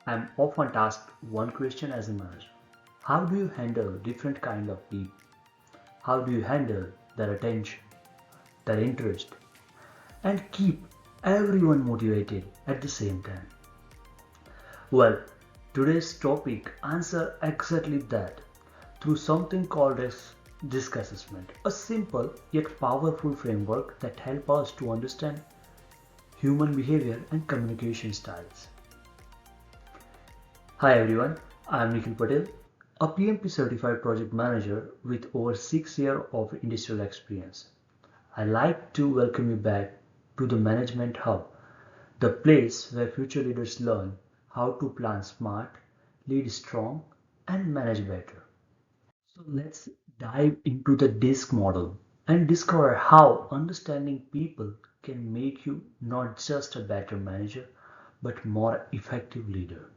I'm often asked one question as a manager. How do you handle different kind of people? How do you handle their attention, their interest, and keep everyone motivated at the same time? Well, today's topic answer exactly that through something called as DISC assessment, a simple yet powerful framework that helps us to understand human behavior and communication styles. Hi everyone, I am Nikhil Patel, a PMP Certified Project Manager with over 6 years of industrial experience. I'd like to welcome you back to the Management Hub, the place where future leaders learn how to plan smart, lead strong, and manage better. So let's dive into the DISC model and discover how understanding people can make you not just a better manager but more effective leader.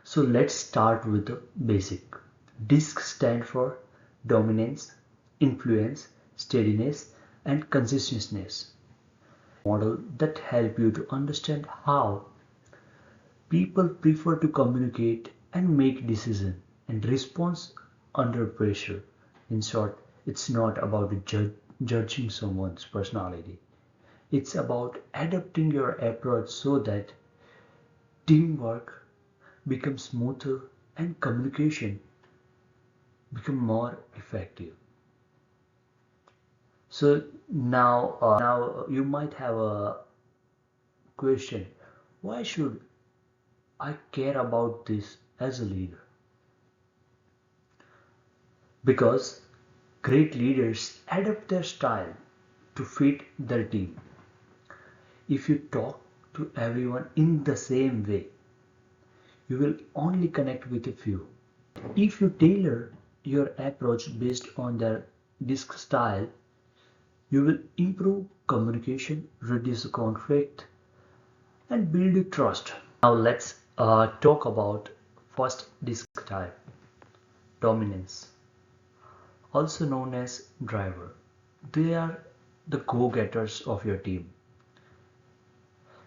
So let's start with the basic. DISC stand for dominance, influence, steadiness, and conscientiousness. Model that help you to understand how people prefer to communicate and make decisions and response under pressure. In short, it's not about judging someone's personality. It's about adapting your approach so that teamwork becomes smoother and communication become more effective. So now you might have a question: why should I care about this as a leader? Because great leaders adapt their style to fit their team. If you talk to everyone in the same way, you will only connect with a few. If you tailor your approach based on their disc style, you will improve communication, reduce conflict, and build trust. Now let's talk about first disc type, dominance, also known as driver. They are the go-getters of your team.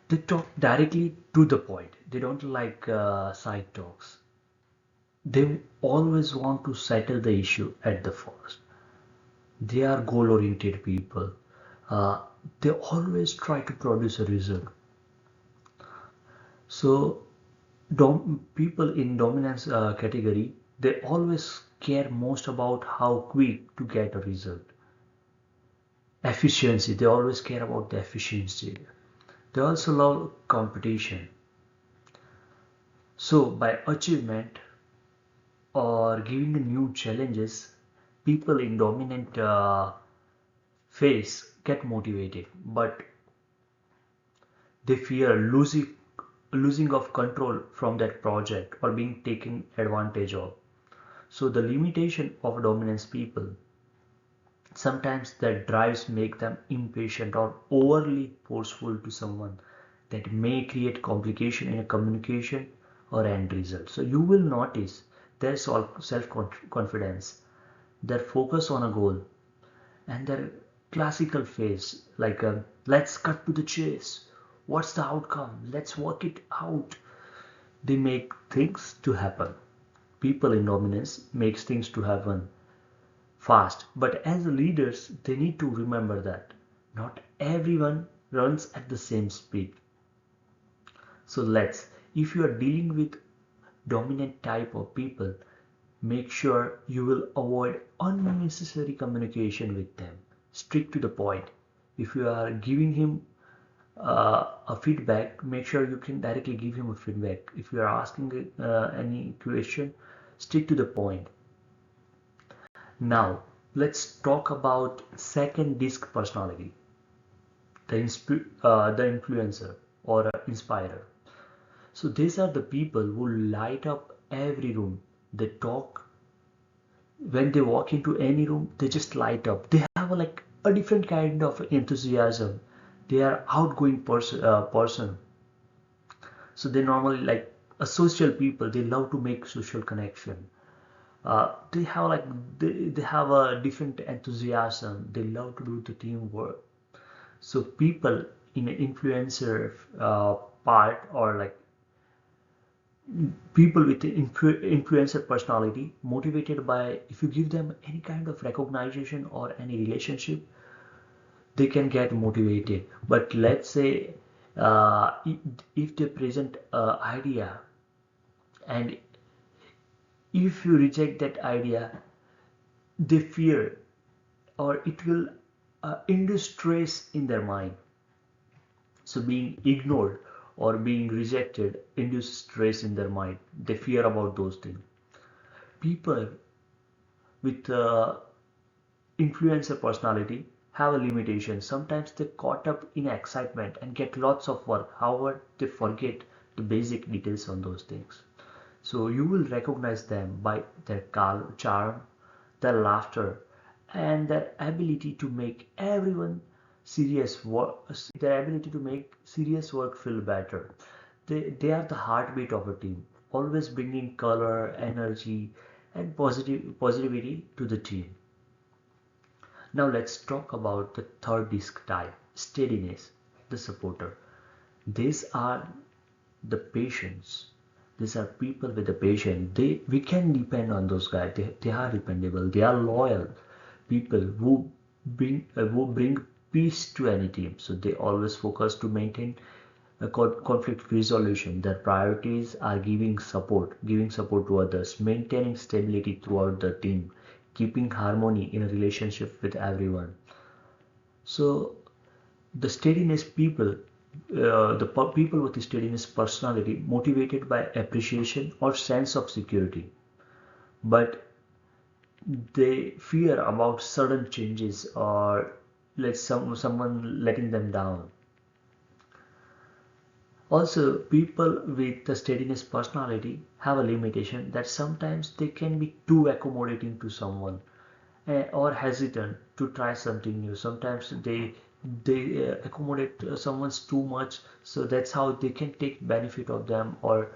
They talk directly to the point. They don't like side talks. They always want to settle the issue at the first. They are goal-oriented people. Uh, they always try to produce a result. So, people in dominance category, they always care most about how quick to get a result. Efficiency, they always care about the efficiency. They also love competition. So, by achievement or giving new challenges, people in dominant phase get motivated, but they fear losing of control from that project or being taken advantage of. So the limitation of dominance people, sometimes that drives make them impatient or overly forceful to someone that may create complication in a communication or end result. So you will notice their self confidence, their focus on a goal, and their classical phase like let's cut to the chase, what's the outcome, let's work it out. They make things to happen. People in dominance makes things to happen fast, but as leaders they need to remember that not everyone runs at the same speed. So let's, if you are dealing with dominant type of people, make sure you will avoid unnecessary communication with them. Stick to the point. If you are giving him a feedback, make sure you can directly give him a feedback. If you are asking any question, stick to the point. Now, let's talk about second disc personality, the influencer or inspirer. So these are the people who light up every room. They talk when they walk into any room, they just light up. They have like a different kind of enthusiasm. They are outgoing person. So they normally like a social people. They love to make social connection. They have like they have a different enthusiasm. They love to do the teamwork. So people in an influencer part or like People with influencer personality, motivated by, if you give them any kind of recognition or any relationship, they can get motivated. But let's say if they present an idea, and if you reject that idea, they fear, or it will induce stress in their mind. So being ignored or being rejected induces stress in their mind. They fear about those things. People with influencer personality have a limitation. Sometimes they caught up in excitement and get lots of work. However, they forget the basic details on those things. So you will recognize them by their charm, their laughter, and their ability to make everyone serious work, their ability to make serious work feel better. They are the heartbeat of a team, always bringing color, energy, and positivity to the team. Now let's talk about the third disc type, steadiness, the supporter. These are the patients. These are people with the patience. We can depend on those guys. They are dependable. They are loyal people who bring peace to any team. So they always focus to maintain a conflict resolution. Their priorities are giving support to others, maintaining stability throughout the team, keeping harmony in a relationship with everyone. So the steadiness people, people with the steadiness personality, motivated by appreciation or sense of security, but they fear about sudden changes or someone letting them down. Also, people with the steadiness personality have a limitation that sometimes they can be too accommodating to someone, or hesitant to try something new. Sometimes they accommodate someone's too much, so that's how they can take benefit of them. Or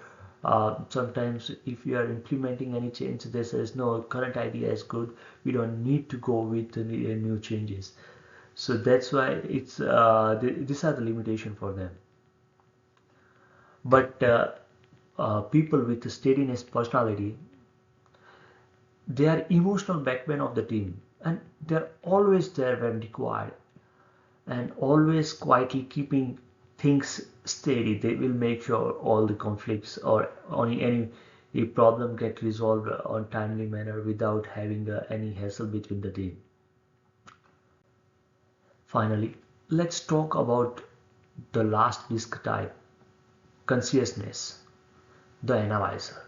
sometimes if you are implementing any change, they says no, current idea is good, we don't need to go with the new changes. So that's why these are the limitation for them. But people with the steadiness personality, they are emotional backbone of the team, and they're always there when required, and always quietly keeping things steady. They will make sure all the conflicts or any a problem get resolved on timely manner without having any hassle between the team. Finally, let's talk about the last disc type, consciousness, the analyzer.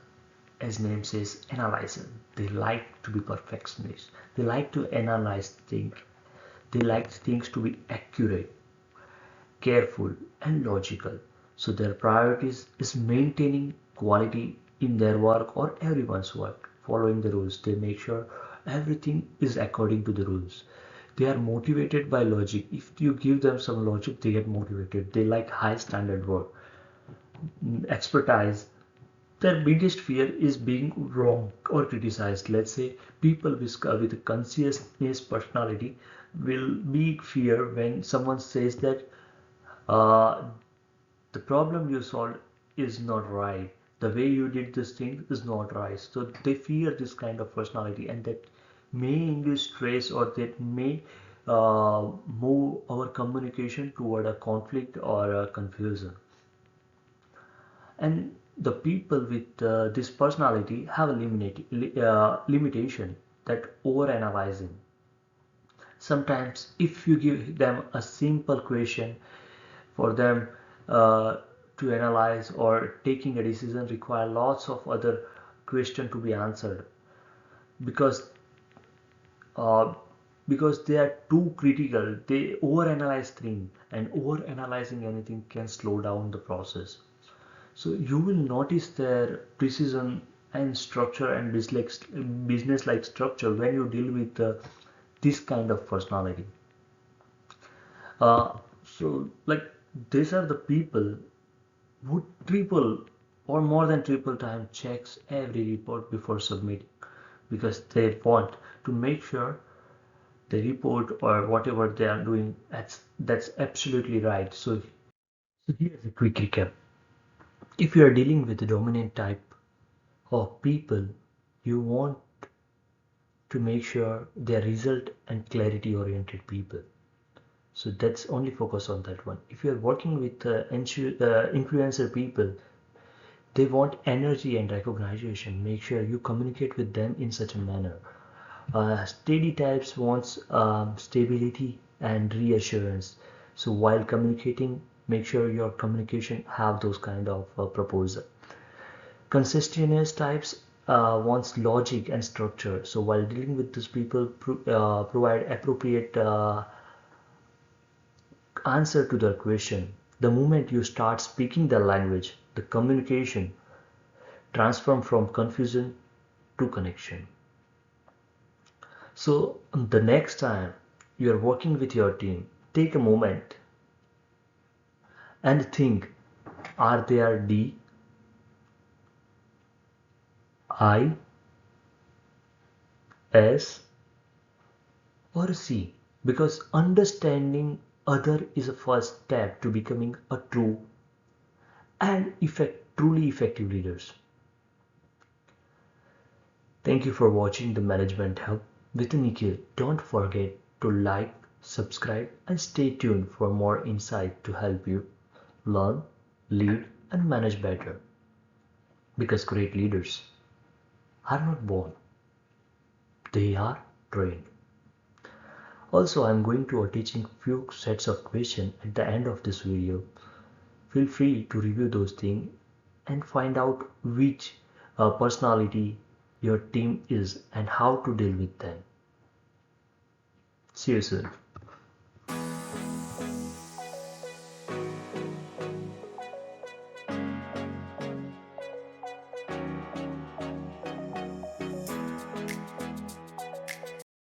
As name says, analyzer. They like to be perfectionists. They like to analyze things. They like things to be accurate, careful, and logical. So their priorities is maintaining quality in their work or everyone's work, following the rules. They make sure everything is according to the rules. They are motivated by logic. If you give them some logic, they get motivated. They like high standard work, expertise. Their biggest fear is being wrong or criticized. Let's say people with a consciousness personality will be fear when someone says that uh, the problem you solved is not right. The way you did this thing is not right. So they fear this kind of personality, and that may induce stress, or that may move our communication toward a conflict or a confusion. And the people with this personality have a limitation, that overanalyzing. Sometimes if you give them a simple question for them uh, to analyze, or taking a decision require lots of other questions to be answered, because uh, because they are too critical. They overanalyze things, and overanalyzing anything can slow down the process. So you will notice their precision and structure and business-like structure when you deal with this kind of personality. So like, these are the people who triple or more than triple time checks every report before submitting, because they want to make sure the report or whatever they are doing, that's absolutely right. So here's a quick recap. If you are dealing with the dominant type of people, you want to make sure they are result and clarity oriented people. So that's only focus on that one. If you are working with influencer people, they want energy and recognition. Make sure you communicate with them in such a manner. Steady types wants stability and reassurance. So while communicating, make sure your communication have those kind of proposal. Conscientiousness types wants logic and structure. So while dealing with these people, provide appropriate answer to their question. The moment you start speaking their language, the communication transform from confusion to connection. So the next time you are working with your team, take a moment and think, are there D, I, S or C? Because understanding other is a first step to becoming a true and truly effective leaders. Thank you for watching the Management Hub with Nikhil. Don't forget to like, subscribe and stay tuned for more insight to help you learn, lead and manage better. Because great leaders are not born, they are trained. Also, I'm going to teaching few sets of questions at the end of this video. Feel free to review those things and find out which personality your team is and how to deal with them. See you soon.